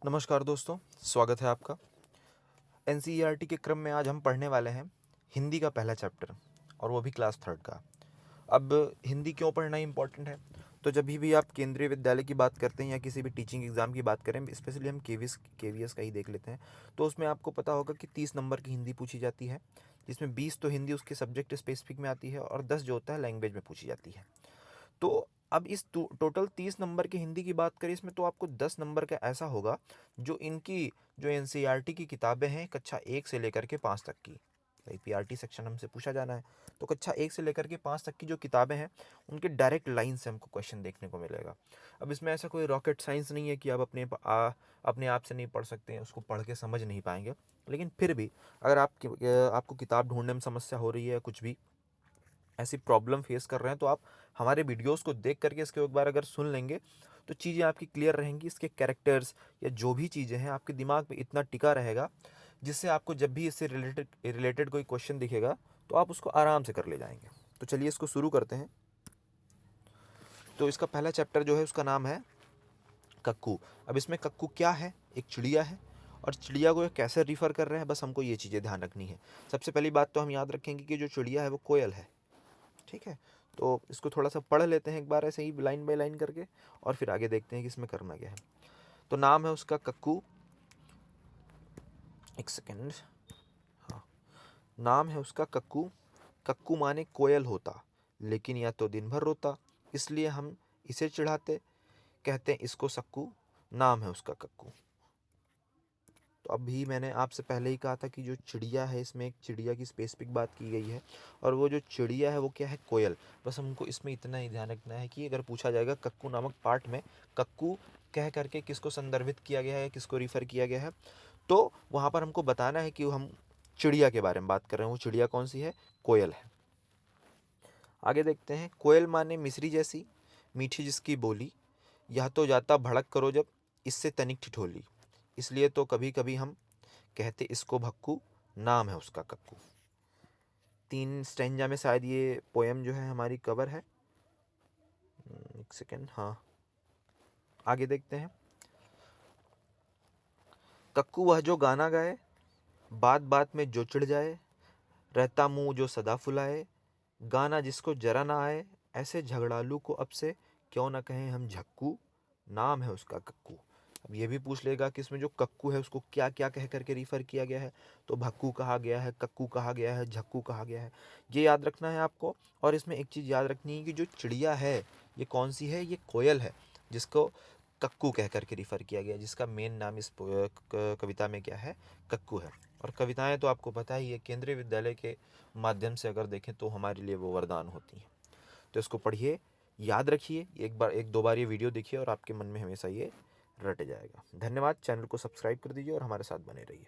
नमस्कार दोस्तों, स्वागत है आपका। एनसीईआरटी के क्रम में आज हम पढ़ने वाले हैं हिंदी का पहला चैप्टर, और वो भी क्लास थर्ड का। अब हिंदी क्यों पढ़ना इम्पोर्टेंट है? तो जब भी आप केंद्रीय विद्यालय की बात करते हैं या किसी भी टीचिंग एग्ज़ाम की बात करें, स्पेशली हम केवीएस का ही देख लेते हैं, तो उसमें आपको पता होगा कि 30 नंबर की हिंदी पूछी जाती है, जिसमें 20 तो हिंदी उसके सब्जेक्ट स्पेसिफिक में आती है और 10 जो होता है लैंग्वेज में पूछी जाती है। तो अब इस टोटल 30 नंबर की हिंदी की बात करें, इसमें तो आपको 10 नंबर का ऐसा होगा जो एनसीईआरटी की किताबें हैं कक्षा 1 से लेकर के 5 तक की। भाई पीआरटी सेक्शन हमसे पूछा जाना है, तो कक्षा 1 से लेकर के 5 तक की जो किताबें हैं उनके डायरेक्ट लाइन से हमको क्वेश्चन देखने को मिलेगा। अब इसमें ऐसा कोई रॉकेट साइंस नहीं है कि आप अपने आप से नहीं पढ़ सकते हैं, उसको पढ़ के समझ नहीं पाएंगे। लेकिन फिर भी अगर आपको किताब ढूंढने में समस्या हो रही है, कुछ भी ऐसी प्रॉब्लम फेस कर रहे हैं, तो आप हमारे वीडियोस को देख करके इसके एक बार अगर सुन लेंगे तो चीज़ें आपकी क्लियर रहेंगी। इसके कैरेक्टर्स या जो भी चीज़ें हैं आपके दिमाग में इतना टिका रहेगा, जिससे आपको जब भी इससे रिलेटेड कोई क्वेश्चन दिखेगा तो आप उसको आराम से कर ले जाएंगे। तो चलिए इसको शुरू करते हैं। तो इसका पहला चैप्टर जो है उसका नाम है कक्कू। अब इसमें कक्कू क्या है? एक चिड़िया है, और चिड़िया को ये कैसे रिफ़र कर रहे हैं, बस हमको ये चीज़ें ध्यान रखनी है। सबसे पहली बात तो हम याद रखेंगे कि जो चिड़िया है वो कोयल है। ठीक है, तो इसको थोड़ा सा पढ़ लेते हैं एक बार ऐसे ही लाइन बाय लाइन करके, और फिर आगे देखते हैं कि इसमें करना क्या है। तो नाम है उसका कक्कू। एक सेकेंड। हाँ, नाम है उसका कक्कू। कक्कू माने कोयल होता, लेकिन या तो दिन भर रोता, इसलिए हम इसे चिढ़ाते, कहते हैं इसको सक्कू। नाम है उसका कक्कू। तो अभी मैंने आपसे पहले ही कहा था कि जो चिड़िया है, इसमें एक चिड़िया की स्पेसिफिक बात की गई है, और वो जो चिड़िया है वो क्या है? कोयल। बस हमको इसमें इतना ही ध्यान रखना है कि अगर पूछा जाएगा कक्कू नामक पार्ट में कक्कू कह करके किसको संदर्भित किया गया है, किसको रिफ़र किया गया है, तो वहाँ पर हमको बताना है कि हम चिड़िया के बारे में बात कर रहे हैं। वो चिड़िया कौन सी है? कोयल है। आगे देखते हैं। कोयल माने मिश्री जैसी, मीठी जिसकी बोली, यह तो जाता भड़क करो जब, इससे तनिक ठिठोली, इसलिए तो कभी कभी हम कहते इसको भक्कू। नाम है उसका कक्कू। 3 स्टेंजा में शायद ये पोएम जो है हमारी कवर है। एक सेकेंड। हाँ, आगे देखते हैं। कक्कू वह जो गाना गाए, बात बात में जो चिढ़ जाए, रहता मुंह जो सदा फुलाए, गाना जिसको जरा ना आए, ऐसे झगड़ालू को अब से क्यों ना कहें हम झक्कू। नाम है उसका कक्कू। अब ये भी पूछ लेगा कि इसमें जो कक्कू है उसको क्या क्या कह करके रिफ़र किया गया है, तो भक्कू कहा गया है, कक्कू कहा गया है, झक्कू कहा गया है। ये याद रखना है आपको। और इसमें एक चीज़ याद रखनी है कि जो चिड़िया है ये कौन सी है? ये कोयल है, जिसको कक्कू कह करके रिफ़र किया गया, जिसका मेन नाम इस कविता में क्या है? कक्कू है। और कविताएं तो आपको पता ही है, केंद्रीय विद्यालय के माध्यम से अगर देखें तो हमारे लिए वो वरदान होती हैं। तो इसको पढ़िए, याद रखिए, एक दो बार ये वीडियो देखिए और आपके मन में हमेशा ये रट जाएगा। धन्यवाद। चैनल को सब्सक्राइब कर दीजिए और हमारे साथ बने रहिए।